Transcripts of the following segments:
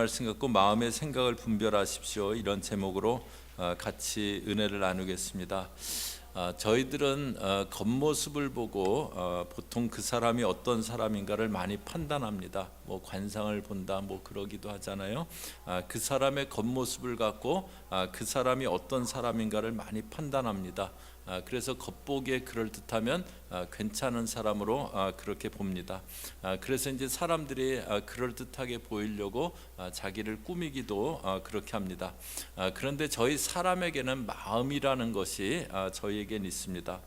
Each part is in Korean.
말씀 갖고 마음의 생각을 분별하십시오. 이런 제목으로 같이 은혜를 나누겠습니다. 저희들은 겉모습을 보고 보통 그 사람이 어떤 사람인가를 많이 판단합니다. 뭐 관상을 본다, 뭐 그러기도 하잖아요. 그 사람의 겉모습을 갖고 그 사람이 어떤 사람인가를 많이 판단합니다. 그래서 겉보기에 그럴듯하면 괜찮은 사람으로 그렇게 봅니다. 그래서 이제 사람들이 그럴듯하게 보이려고 자기를 꾸미기도 그렇게 합니다. 그런데 저희 사람에게는 마음이라는 것이 저희에겐 있습니다.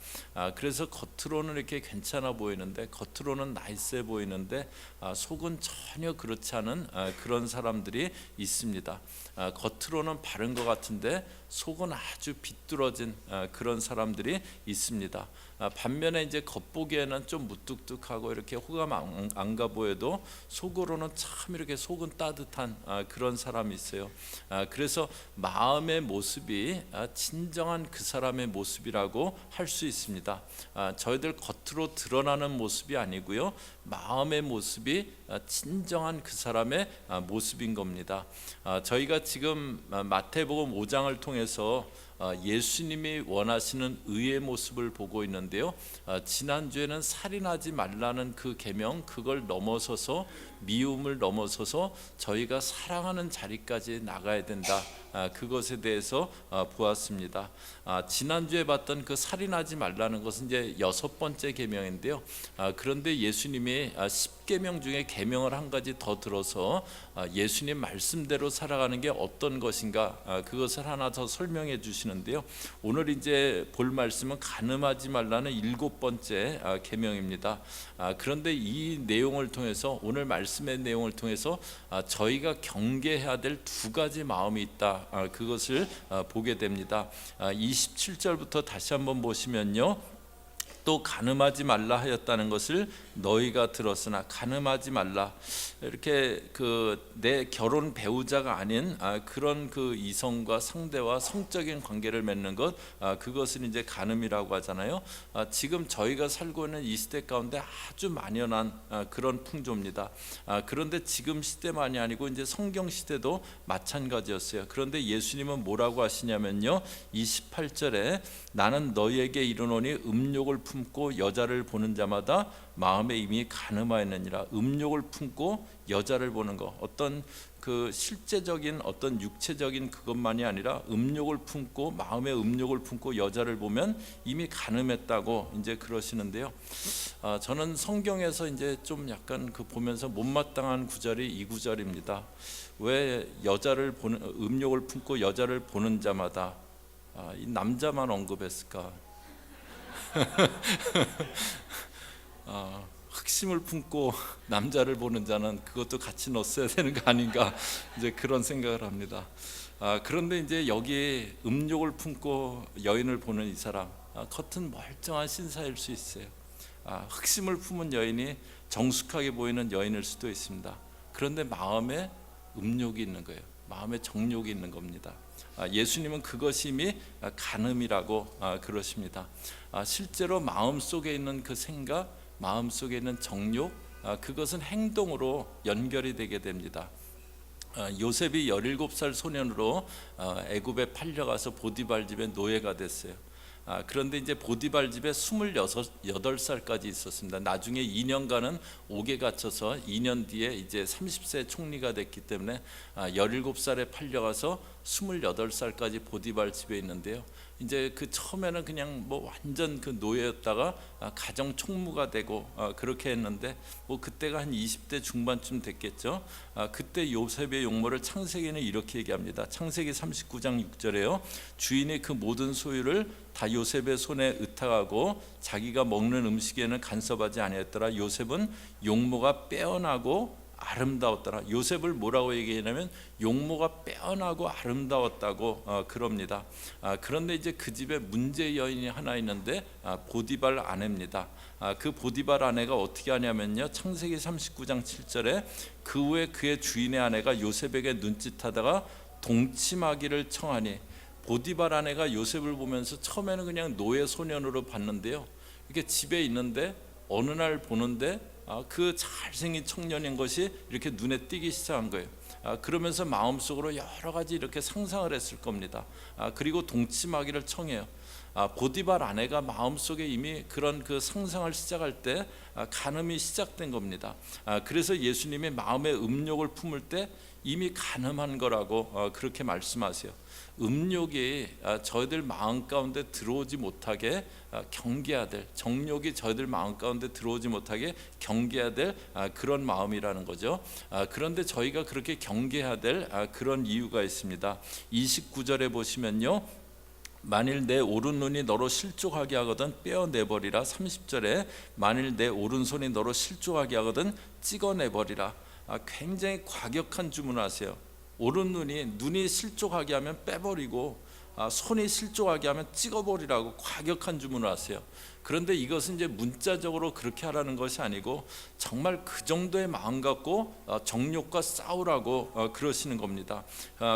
그래서 겉으로는 이렇게 괜찮아 보이는데, 겉으로는 나이스해 보이는데 속은 전혀 그렇지 않은 그런 사람들이 있습니다. 겉으로는 바른 것 같은데 속은 아주 비뚤어진 그런 사람들이 있습니다. 반면에 이제 겉보기에는 좀 무뚝뚝하고 이렇게 호감 안 가 보여도 속으로는 참 이렇게 속은 따뜻한 그런 사람이 있어요. 그래서 마음의 모습이 진정한 그 사람의 모습이라고 할 수 있습니다. 저희들 겉으로 드러나는 모습이 아니고요, 마음의 모습이 진정한 그 사람의 모습인 겁니다. 저희가 지금 마태복음 5장을 통해서 예수님이 원하시는 의의 모습을 보고 있는데요, 지난주에는 살인하지 말라는 그 계명, 그걸 넘어서서 미움을 넘어서서 저희가 사랑하는 자리까지 나가야 된다, 그것에 대해서 보았습니다. 지난주에 봤던 그 살인하지 말라는 것은 이제 6번째 계명인데요, 그런데 예수님이 10계명 중에 계명을 한 가지 더 들어서 예수님 말씀대로 살아가는 게 어떤 것인가, 그것을 하나 더 설명해 주시는데요, 오늘 이제 볼 말씀은 간음하지 말라는 7번째 계명입니다. 그런데 이 내용을 통해서, 오늘 말씀의 내용을 통해서 저희가 경계해야 될 두 가지 마음이 있다, 그것을 보게 됩니다. 27절부터 다시 한번 보시면요, 또 간음하지 말라 하였다는 것을 너희가 들었으나 간음하지 말라, 이렇게 내 결혼 배우자가 아닌 그런 그 이성과 상대와 성적인 관계를 맺는 것, 그것은 이제 간음이라고 하잖아요. 지금 저희가 살고 있는 이 시대 가운데 아주 만연한 그런 풍조입니다. 그런데 지금 시대만이 아니고 이제 성경 시대도 마찬가지였어요. 그런데 예수님은 뭐라고 하시냐면요, 28절에 나는 너희에게 이르노니 음욕을 품고 여자를 보는 자마다 마음에 이미 간음하였느니라. 음욕을 품고 여자를 보는 것, 어떤 그 실제적인 어떤 육체적인 그것만이 아니라 음욕을 품고, 마음의 음욕을 품고 여자를 보면 이미 간음했다고 이제 그러시는데요, 저는 성경에서 이제 좀 약간 보면서 못마땅한 구절이 이 구절입니다. 왜 여자를 보는, 음욕을 품고 여자를 보는 자마다 이 남자만 언급했을까? 흑심을 품고 남자를 보는 자는 그것도 같이 넣었어야 되는 거 아닌가, 이제 그런 생각을 합니다. 그런데 이제 여기 음욕을 품고 여인을 보는 이 사람, 겉은 멀쩡한 신사일 수 있어요. 흑심을 품은 여인이 정숙하게 보이는 여인일 수도 있습니다. 그런데 마음에 음욕이 있는 거예요. 마음에 정욕이 있는 겁니다. 예수님은 그것이 이미 간음이라고 그러십니다. 실제로 마음속에 있는 그 생각, 마음속에 있는 정욕, 그것은 행동으로 연결이 되게 됩니다. 요셉이 17살 소년으로 애굽에 팔려가서 보디발 집에 노예가 됐어요. 그런데 이제 보디발 집에 28살까지 있었습니다. 나중에 2년간은 옥에 갇혀서 2년 뒤에 이제 30세 총리가 됐기 때문에 17살에 팔려가서 28살까지 보디발 집에 있는데요, 이제 그 처음에는 그냥 뭐 완전 그 노예였다가 가정 총무가 되고 그렇게 했는데, 뭐 그때가 한 20대 중반쯤 됐겠죠. 그때 요셉의 용모를 창세기는 이렇게 얘기합니다. 창세기 39장 6절에요. 주인이 그 모든 소유를 다 요셉의 손에 의탁하고 자기가 먹는 음식에는 간섭하지 아니했더라. 요셉은 용모가 빼어나고 아름다웠더라. 요셉을 뭐라고 얘기하냐면 용모가 빼어나고 아름다웠다고 그럽니다. 그런데 이제 그 집에 문제 여인이 하나 있는데 보디발 아내입니다. 그 보디발 아내가 어떻게 하냐면요, 창세기 39장 7절에 그 후에 그의 주인의 아내가 요셉에게 눈짓하다가 동침하기를 청하니, 보디발 아내가 요셉을 보면서 처음에는 그냥 노예 소년으로 봤는데요, 이게 집에 있는데 어느 날 보는데 그 잘생긴 청년인 것이 이렇게 눈에 띄기 시작한 거예요. 그러면서 마음속으로 여러 가지 이렇게 상상을 했을 겁니다. 그리고 동침하기를 청해요. 보디발 아내가 마음속에 이미 그런 그 상상을 시작할 때 간음이 시작된 겁니다. 그래서 예수님이 마음의 음욕을 품을 때 이미 간음한 거라고 그렇게 말씀하세요. 음욕이 저희들 마음 가운데 들어오지 못하게 경계해야 될, 정욕이 저희들 마음 가운데 들어오지 못하게 경계해야 될 그런 마음이라는 거죠. 그런데 저희가 그렇게 경계해야 될 그런 이유가 있습니다. 29절에 보시면요, 만일 내 오른눈이 너로 실족하게 하거든 떼어내버리라. 30절에 만일 내 오른손이 너로 실족하게 하거든 찍어내버리라. 굉장히 과격한 주문을 하세요. 눈이 실족하게 하면 빼버리고 손이 실족하게 하면 찍어버리라고 과격한 주문을 하세요. 그런데 이것은 이제 문자적으로 그렇게 하라는 것이 아니고 정말 그 정도의 마음 갖고 정욕과 싸우라고 그러시는 겁니다.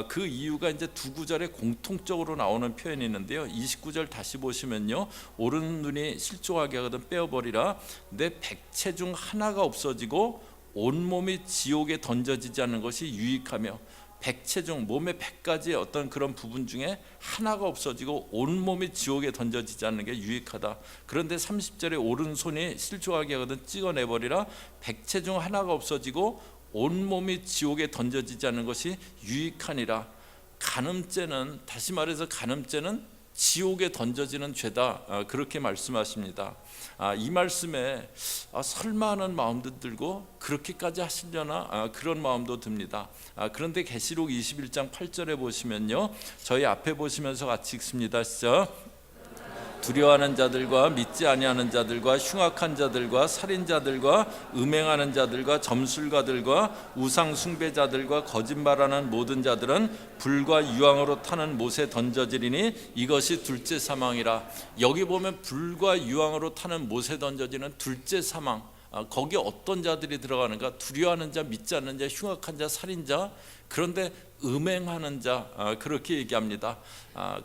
그 이유가 이제 두 구절에 공통적으로 나오는 표현이 있는데요. 29절 다시 보시면요, 오른 눈이 실족하게 하거든 빼어버리라. 내 백체 중 하나가 없어지고 온몸이 지옥에 던져지지 않는 것이 유익하며, 백체 중 몸의 100가지의 어떤 그런 부분 중에 하나가 없어지고 온몸이 지옥에 던져지지 않는 게 유익하다. 그런데 30절에 오른손이 실족하게 하거든 찍어내버리라. 백체 중 하나가 없어지고 온몸이 지옥에 던져지지 않는 것이 유익하니라. 간음죄는, 다시 말해서 간음죄는 지옥에 던져지는 죄다, 그렇게 말씀하십니다. 이 말씀에 설마 하는 마음도 들고 그렇게까지 하시려나 그런 마음도 듭니다. 그런데 계시록 21장 8절에 보시면요, 저희 앞에 보시면서 같이 읽습니다. 시작. 두려워하는 자들과 믿지 아니하는 자들과 흉악한 자들과 살인자들과 음행하는 자들과 점술가들과 우상 숭배자들과 거짓말하는 모든 자들은 불과 유황으로 타는 못에 던져지리니 이것이 둘째 사망이라. 여기 보면 불과 유황으로 타는 못에 던져지는 둘째 사망, 거기에 어떤 자들이 들어가는가? 두려워하는 자, 믿지 않는 자, 흉악한 자, 살인자, 그런데 음행하는 자, 그렇게 얘기합니다.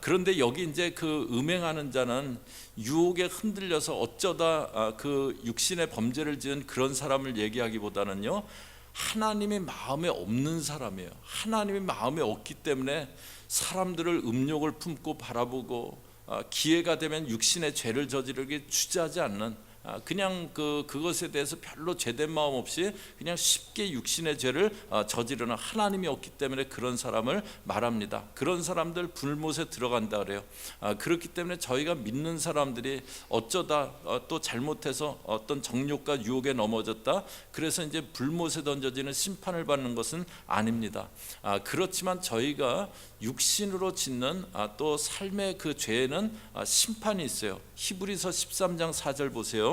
그런데 여기 이제 그 음행하는 자는 유혹에 흔들려서 어쩌다 그 육신의 범죄를 지은 그런 사람을 얘기하기보다는요, 하나님의 마음에 없는 사람이에요. 하나님의 마음에 없기 때문에 사람들을 음욕을 품고 바라보고 기회가 되면 육신의 죄를 저지르게 주저하지 않는, 그냥 그것에 대해서 별로 죄된 마음 없이 그냥 쉽게 육신의 죄를 저지르는, 하나님이 없기 때문에 그런 사람을 말합니다. 그런 사람들 불못에 들어간다 그래요. 그렇기 때문에 저희가 믿는 사람들이 어쩌다 또 잘못해서 어떤 정욕과 유혹에 넘어졌다, 그래서 이제 불못에 던져지는 심판을 받는 것은 아닙니다. 그렇지만 저희가 육신으로 짓는 또 삶의 그 죄에는 심판이 있어요. 히브리서 13장 4절 보세요.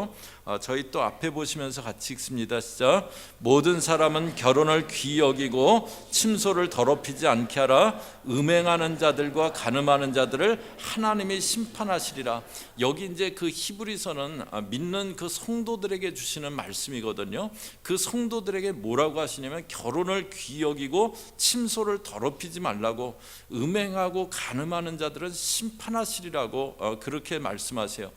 저희 또 앞에 보시면서 같이 읽습니다. 시작. 모든 사람은 결혼을 귀히 여기고 침소를 더럽히지 않게 하라. 음행하는 자들과 간음하는 자들을 하나님이 심판하시리라. 여기 이제 그 히브리서는 믿는 그 성도들에게 주시는 말씀이거든요. 그 성도들에게 뭐라고 하시냐면 결혼을 귀히 여기고 침소를 더럽히지 말라고, 음행하고 간음하는 자들은 심판하시리라고 그렇게 말씀하세요.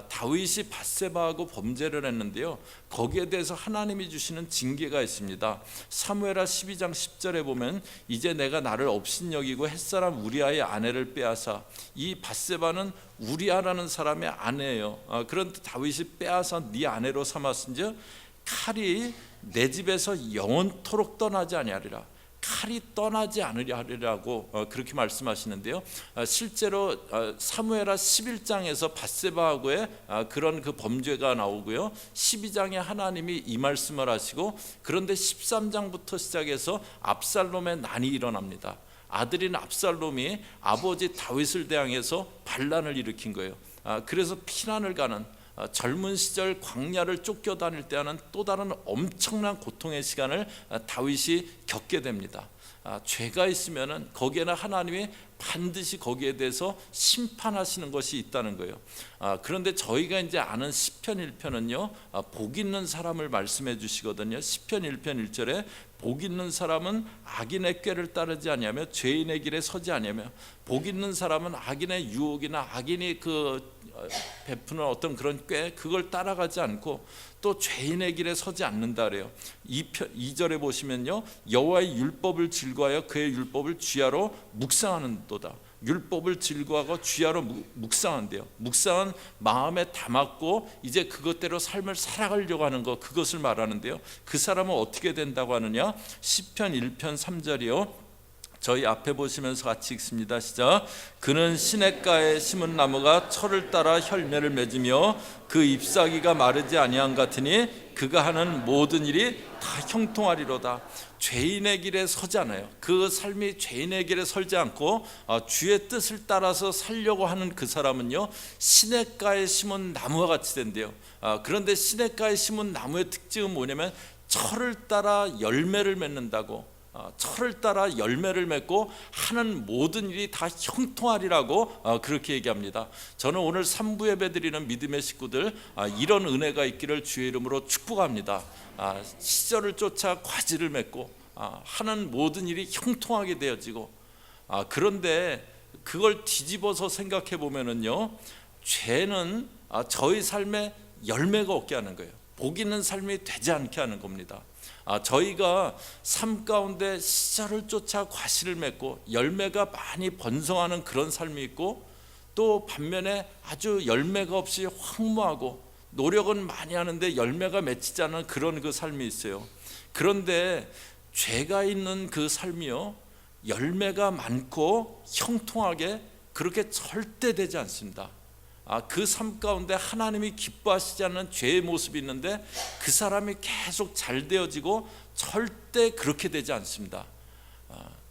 다윗이 밧세바하고 범죄를 했는데요, 거기에 대해서 하나님이 주시는 징계가 있습니다. 사무엘하 12장 10절에 보면 이제 내가 나를 업신여기고 햇사람 우리아의 아내를 빼앗아, 이 밧세바는 우리아라는 사람의 아내예요. 그런데 다윗이 빼앗아 네 아내로 삼았은즉 칼이 내 집에서 영원토록 떠나지 아니하리라. 칼이 떠나지 않으리라고 그렇게 말씀하시는데요, 실제로 사무엘하 11장에서 밧세바하고의 그런 그 범죄가 나오고요, 12장에 하나님이 이 말씀을 하시고, 그런데 13장부터 시작해서 압살롬의 난이 일어납니다. 아들인 압살롬이 아버지 다윗을 대항해서 반란을 일으킨 거예요. 그래서 피난을 가는, 젊은 시절 광야를 쫓겨다닐 때 하는 또 다른 엄청난 고통의 시간을 다윗이 겪게 됩니다. 죄가 있으면은 거기에는 하나님이 반드시 거기에 대해서 심판하시는 것이 있다는 거예요. 그런데 저희가 이제 아는 시편 1편은요, 복 있는 사람을 말씀해 주시거든요. 시편 1편 1절에 복 있는 사람은 악인의 꾀를 따르지 아니하며 죄인의 길에 서지 아니하며, 복 있는 사람은 악인의 유혹이나 악인이 베푸는 어떤 그런 꾀, 그걸 따라가지 않고 또 죄인의 길에 서지 않는다 그래요. 2절에 보시면요, 여호와의 율법을 즐거워하여 그의 율법을 주야로 묵상하는도다. 율법을 즐거워하고 주야로 묵상한대요. 묵상은 마음에 담았고 이제 그것대로 삶을 살아가려고 하는 것, 그것을 말하는데요. 그 사람은 어떻게 된다고 하느냐? 시편 1편 3절이요. 저희 앞에 보시면서 같이 읽습니다. 시작. 그는 시냇가에 심은 나무가 철을 따라 혈매를 맺으며 그 잎사귀가 마르지 아니한 같으니 그가 하는 모든 일이 다 형통하리로다. 죄인의 길에 서지 않아요. 그 삶이 죄인의 길에 설지 않고 주의 뜻을 따라서 살려고 하는 그 사람은요, 시냇가에 심은 나무와 같이 된대요. 그런데 시냇가에 심은 나무의 특징은 뭐냐면 철을 따라 열매를 맺는다고. 철을 따라 열매를 맺고 하는 모든 일이 다 형통하리라고 그렇게 얘기합니다. 저는 오늘 3부 예배 드리는 믿음의 식구들, 이런 은혜가 있기를 주의 이름으로 축복합니다. 시절을 쫓아 과지를 맺고 하는 모든 일이 형통하게 되어지고, 그런데 그걸 뒤집어서 생각해 보면은요, 죄는 저희 삶에 열매가 없게 하는 거예요. 복 있는 삶이 되지 않게 하는 겁니다. 저희가 삶 가운데 시절을 쫓아 과실을 맺고 열매가 많이 번성하는 그런 삶이 있고, 또 반면에 아주 열매가 없이 황무하고 노력은 많이 하는데 열매가 맺히지 않은 그런 그 삶이 있어요. 그런데 죄가 있는 그 삶이요, 열매가 많고 형통하게 그렇게 절대 되지 않습니다. 그 삶 가운데 하나님이 기뻐하시지 않는 죄의 모습이 있는데 그 사람이 계속 잘 되어지고 절대 그렇게 되지 않습니다.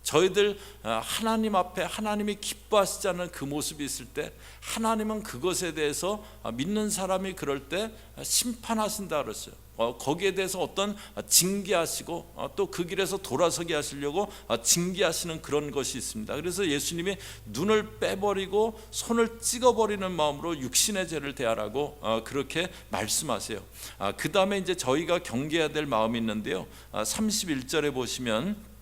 저희들 하나님 앞에 하나님이 기뻐하시지 않는 그 모습이 있을 때 하나님은 그것에 대해서 믿는 사람이 그럴 때 심판하신다 그랬어요. 거기에 대해서 어떤 징계하시고 또 그 길에서 돌아서게 하시려고 징계하시는 그런 것이 있습니다. 그래서 예수님이 눈을 빼버리고 손을 찍어버리는 마음으로 육신의 죄를 대하라고 그렇게 말씀하세요. 그 다음에 이제 저희가 경계해야 될 마음이 있는데요, 31절에 보시면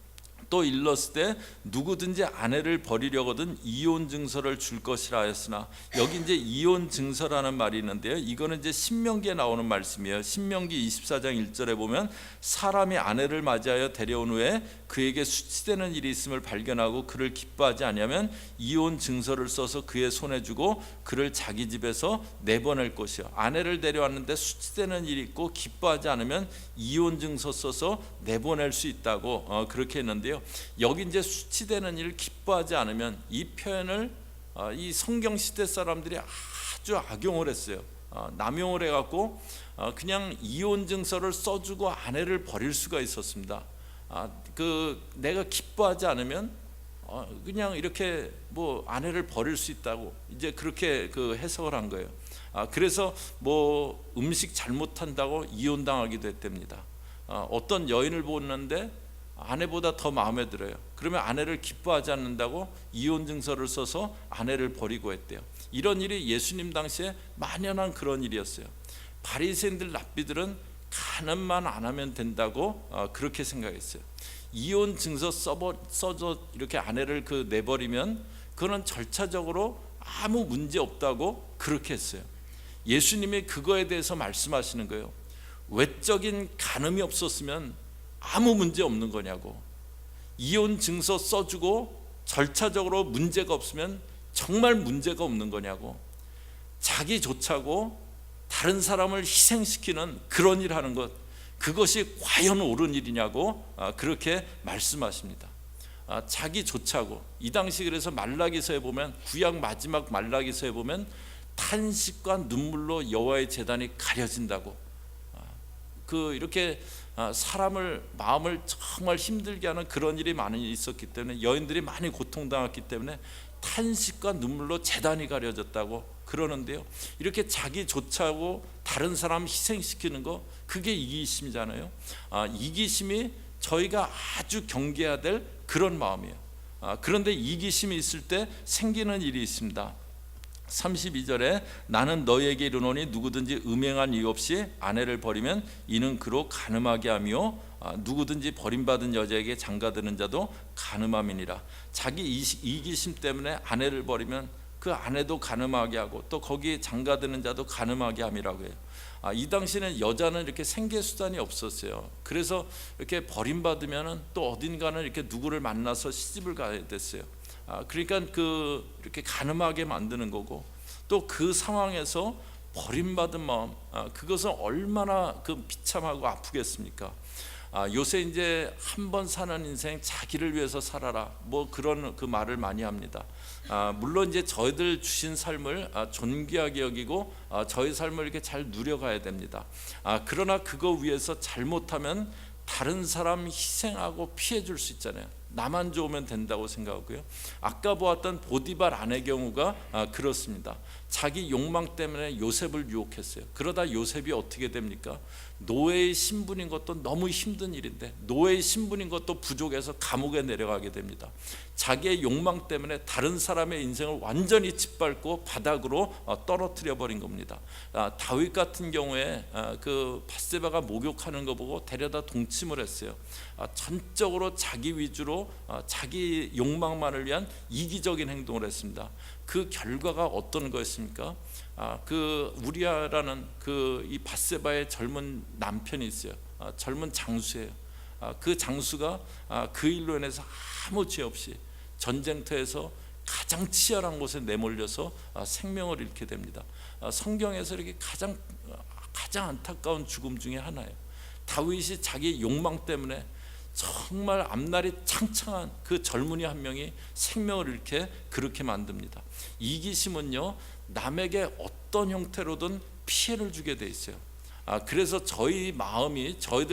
또 일렀을 누구든지 아내를 버리려거든 이혼 증서를 줄 것이라 하였으나, 여기 이제 이혼 증서라는 말이 있는데요, 이거는 이제 신명기에 나오는 말씀이에요. 신명기 24장 1절에 보면 사람이 아내를 맞이하여 데려온 후에 그에게 수치되는 일이 있음을 발견하고 그를 기뻐하지 아니하면 이혼 증서를 써서 그의 손에 주고 그를 자기 집에서 내보낼 것이요. 아내를 데려왔는데 수치되는 일이 있고 기뻐하지 않으면 이혼 증서 써서 내보낼 수 있다고 그렇게 했는데요, 여기 이제 수치되는 일을 기뻐하지 않으면, 이 표현을 이 성경 시대 사람들이 아주 악용을 했어요. 남용을 해갖고 그냥 이혼 증서를 써주고 아내를 버릴 수가 있었습니다. 내가 기뻐하지 않으면 그냥 이렇게 뭐 아내를 버릴 수 있다고 이제 그렇게 해석을 한 거예요. 그래서 뭐 음식 잘못한다고 이혼당하기도 했답니다. 어떤 여인을 보는데 아내보다 더 마음에 들어요. 그러면 아내를 기뻐하지 않는다고 이혼 증서를 써서 아내를 버리고 했대요. 이런 일이 예수님 당시에 만연한 그런 일이었어요. 바리새인들 랍비들은 가늠만 안 하면 된다고 그렇게 생각했어요. 이혼 증서 써서 이렇게 아내를 내버리면 그거는 절차적으로 아무 문제 없다고 그렇게 했어요. 예수님이 그거에 대해서 말씀하시는 거예요. 외적인 간음이 없었으면 아무 문제 없는 거냐고. 이혼 증서 써주고 절차적으로 문제가 없으면 정말 문제가 없는 거냐고. 자기 좋자고 다른 사람을 희생시키는 그런 일 하는 것, 그것이 과연 옳은 일이냐고 그렇게 말씀하십니다. 자기 좋자고. 이 당시 그래서 말라기서에 보면, 구약 마지막 말라기서에 보면 탄식과 눈물로 여호와의 제단이 가려진다고. 이렇게 사람을 마음을 정말 힘들게 하는 그런 일이 많이 있었기 때문에, 여인들이 많이 고통당했기 때문에 탄식과 눈물로 제단이 가려졌다고 그러는데요, 이렇게 자기 좋자고 다른 사람 희생시키는 거, 그게 이기심이잖아요. 이기심이 저희가 아주 경계해야 될 그런 마음이에요. 그런데 이기심이 있을 때 생기는 일이 있습니다. 32절에 나는 너희에게 이르노니 누구든지 음행한 이유 없이 아내를 버리면 이는 그로 간음하게 하며 누구든지 버림받은 여자에게 장가드는 자도 간음함이니라. 자기 이기심 때문에 아내를 버리면 그 아내도 간음하게 하고 또 거기 장가드는 자도 간음하게 함이라고 해요. 이 당시에는 여자는 이렇게 생계 수단이 없었어요. 그래서 이렇게 버림받으면 또 어딘가는 이렇게 누구를 만나서 시집을 가야 됐어요. 그러니까 이렇게 간음하게 만드는 거고, 또 그 상황에서 버림받은 마음, 그것은 얼마나 비참하고 아프겠습니까? 요새 이제 한 번 사는 인생 자기를 위해서 살아라, 뭐 그런 말을 많이 합니다. 물론 이제 저희들 주신 삶을 존귀하게 여기고 저희 삶을 이렇게 잘 누려가야 됩니다. 그러나 그거 위해서 잘못하면 다른 사람 희생하고 피해 줄 수 있잖아요. 나만 좋으면 된다고 생각하고요. 아까 보았던 보디발 아내 경우가 그렇습니다. 자기 욕망 때문에 요셉을 유혹했어요. 그러다 요셉이 어떻게 됩니까? 노예의 신분인 것도 너무 힘든 일인데 노예의 신분인 것도 부족해서 감옥에 내려가게 됩니다. 자기의 욕망 때문에 다른 사람의 인생을 완전히 짓밟고 바닥으로 떨어뜨려 버린 겁니다. 다윗 같은 경우에 밧세바가 목욕하는 거 보고 데려다 동침을 했어요. 전적으로 자기 위주로 자기 욕망만을 위한 이기적인 행동을 했습니다. 그 결과가 어떤 거였습니까? 우리아라는 이 밧세바의 젊은 남편이 있어요. 젊은 장수예요. 그 장수가 그 일로 인해서 아무 죄 없이 전쟁터에서 가장 치열한 곳에 내몰려서 생명을 잃게 됩니다. 성경에서 이렇게 가장 안타까운 죽음 중에 하나예요. 다윗이 자기 욕망 때문에 정말 앞날이 창창한 그 젊은이 한 명이 생명을 잃게 그렇게 만듭니다. 이기심은요, 남에게 어떤 형태로든 피해를 주게 돼 있어요. 그래서 저희들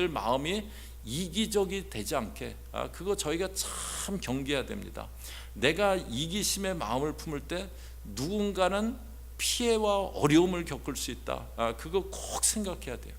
마음이 이기적이 되지 않게 그거 저희가 참 경계해야 됩니다. 내가 이기심의 마음을 품을 때 누군가는 피해와 어려움을 겪을 수 있다. 그거 꼭 생각해야 돼요.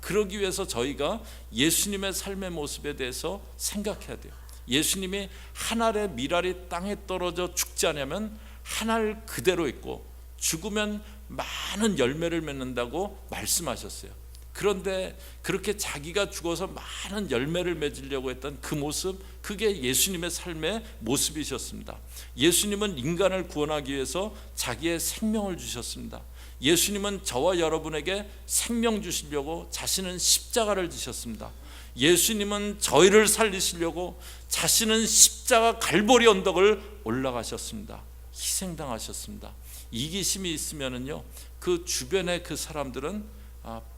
그러기 위해서 저희가 예수님의 삶의 모습에 대해서 생각해야 돼요. 예수님이 한 알의 밀알이 땅에 떨어져 죽지 않으면 한 알 그대로 있고 죽으면 많은 열매를 맺는다고 말씀하셨어요. 그런데 그렇게 자기가 죽어서 많은 열매를 맺으려고 했던 그 모습, 그게 예수님의 삶의 모습이셨습니다. 예수님은 인간을 구원하기 위해서 자기의 생명을 주셨습니다. 예수님은 저와 여러분에게 생명 주시려고 자신은 십자가를 지셨습니다. 예수님은 저희를 살리시려고 자신은 십자가 갈보리 언덕을 올라가셨습니다. 희생당하셨습니다. 이기심이 있으면은요, 그 주변의 그 사람들은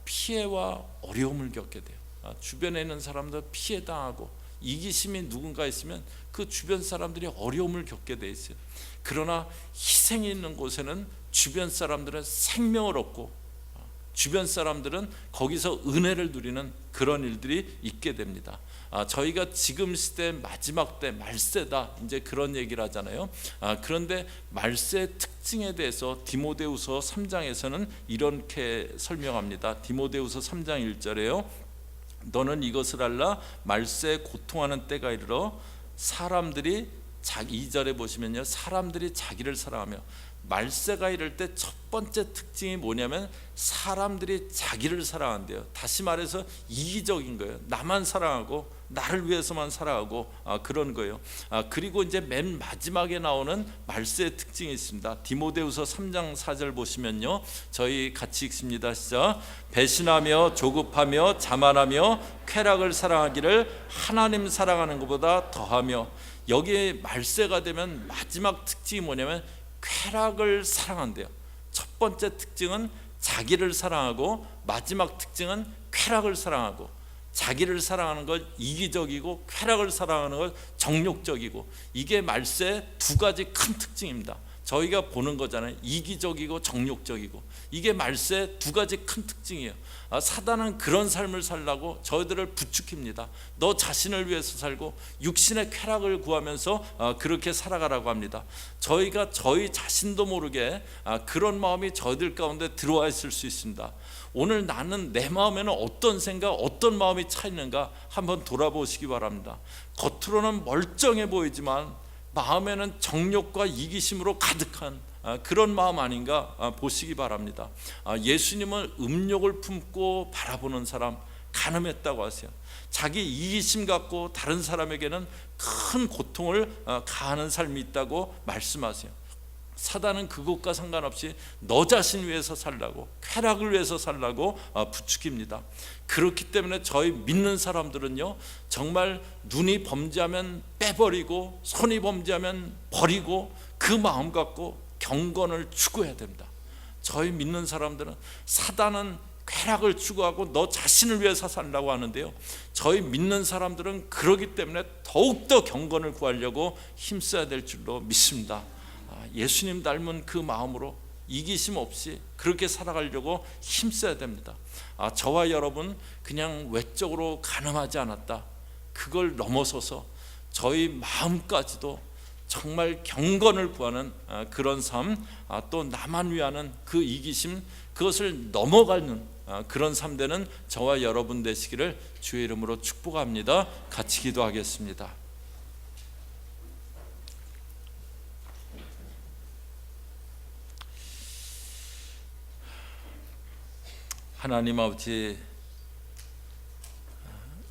피해와 어려움을 겪게 돼요. 주변에 있는 사람들 피해당하고, 이기심이 누군가 있으면 그 주변 사람들이 어려움을 겪게 돼 있어요. 그러나 희생이 있는 곳에는 주변 사람들은 생명을 얻고 주변 사람들은 거기서 은혜를 누리는 그런 일들이 있게 됩니다. 저희가 지금 시대 마지막 때 말세다, 이제 그런 얘기를 하잖아요. 그런데 말세의 특징에 대해서 디모데후서 3장에서는 이렇게 설명합니다. 디모데후서 3장 1절에요. 너는 이것을 알라, 말세에 고통하는 때가 이르러 사람들이 2절에 보시면요, 사람들이 자기를 사랑하며, 말세가 이럴 때 첫 번째 특징이 뭐냐면 사람들이 자기를 사랑한대요. 다시 말해서 이기적인 거예요. 나만 사랑하고 나를 위해서만 살아가고 그런 거예요. 그리고 이제 맨 마지막에 나오는 말세의 특징이 있습니다. 디모데후서 3장 4절 보시면요, 저희 같이 읽습니다. 시작. 배신하며 조급하며 자만하며 쾌락을 사랑하기를 하나님 사랑하는 것보다 더하며. 여기에 말세가 되면 마지막 특징이 뭐냐면 쾌락을 사랑한대요. 첫 번째 특징은 자기를 사랑하고, 마지막 특징은 쾌락을 사랑하고. 자기를 사랑하는 것 이기적이고, 쾌락을 사랑하는 것 정욕적이고, 이게 말세의 두 가지 큰 특징입니다. 저희가 보는 거잖아요. 이기적이고 정욕적이고, 이게 말세의 두 가지 큰 특징이에요. 사단은 그런 삶을 살라고 저희들을 부추깁니다. 너 자신을 위해서 살고 육신의 쾌락을 구하면서 그렇게 살아가라고 합니다. 저희가 저희 자신도 모르게 그런 마음이 저희들 가운데 들어와 있을 수 있습니다. 오늘 나는 내 마음에는 어떤 생각, 어떤 마음이 차 있는가 한번 돌아보시기 바랍니다. 겉으로는 멀쩡해 보이지만 마음에는 정욕과 이기심으로 가득한 그런 마음 아닌가 보시기 바랍니다. 예수님은 음욕을 품고 바라보는 사람 간음했다고 하세요. 자기 이기심 갖고 다른 사람에게는 큰 고통을 가하는 삶이 있다고 말씀하세요. 사단은 그것과 상관없이 너 자신 위해서 살라고, 쾌락을 위해서 살라고 부추깁니다. 그렇기 때문에 저희 믿는 사람들은요, 정말 눈이 범죄하면 빼버리고 손이 범죄하면 버리고 그 마음 갖고 경건을 추구해야 됩니다. 저희 믿는 사람들은 사단은 쾌락을 추구하고 너 자신을 위해서 살라고 하는데요, 저희 믿는 사람들은 그러기 때문에 더욱더 경건을 구하려고 힘써야 될 줄로 믿습니다. 예수님 닮은 그 마음으로 이기심 없이 그렇게 살아가려고 힘써야 됩니다. 저와 여러분 그냥 외적으로 가늠하지 않았다, 그걸 넘어서서 저희 마음까지도 정말 경건을 구하는 그런 삶, 또 나만 위하는 그 이기심, 그것을 넘어가는 그런 삶 되는 저와 여러분 되시기를 주의 이름으로 축복합니다. 같이 기도하겠습니다. 하나님 아버지,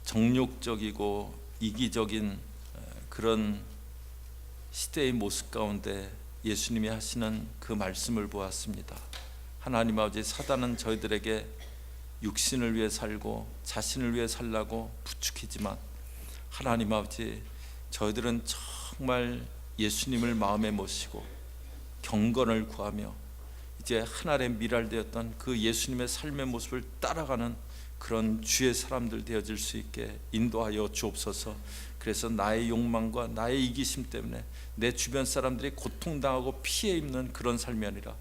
정욕적이고 이기적인 그런 시대의 모습 가운데 예수님이 하시는 그 말씀을 보았습니다. 하나님 아버지, 사단은 저희들에게 육신을 위해 살고 자신을 위해 살라고 부추기지만, 하나님 아버지, 저희들은 정말 예수님을 마음에 모시고 경건을 구하며 이제 하늘에 미랄되었던 그 예수님의 삶의 모습을 따라가는 그런 주의 사람들 되어질 수 있게 인도하여 주옵소서. 그래서 나의 욕망과 나의 이기심 때문에 내 주변 사람들이 고통당하고 피해 입는 그런 삶이 아니라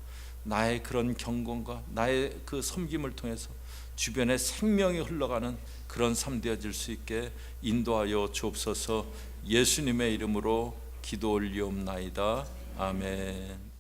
나의 그런 경건과 나의 그 섬김을 통해서 주변에 생명이 흘러가는 그런 삶 되어질 수 있게 인도하여 주옵소서. 예수님의 이름으로 기도 올리옵나이다. 아멘.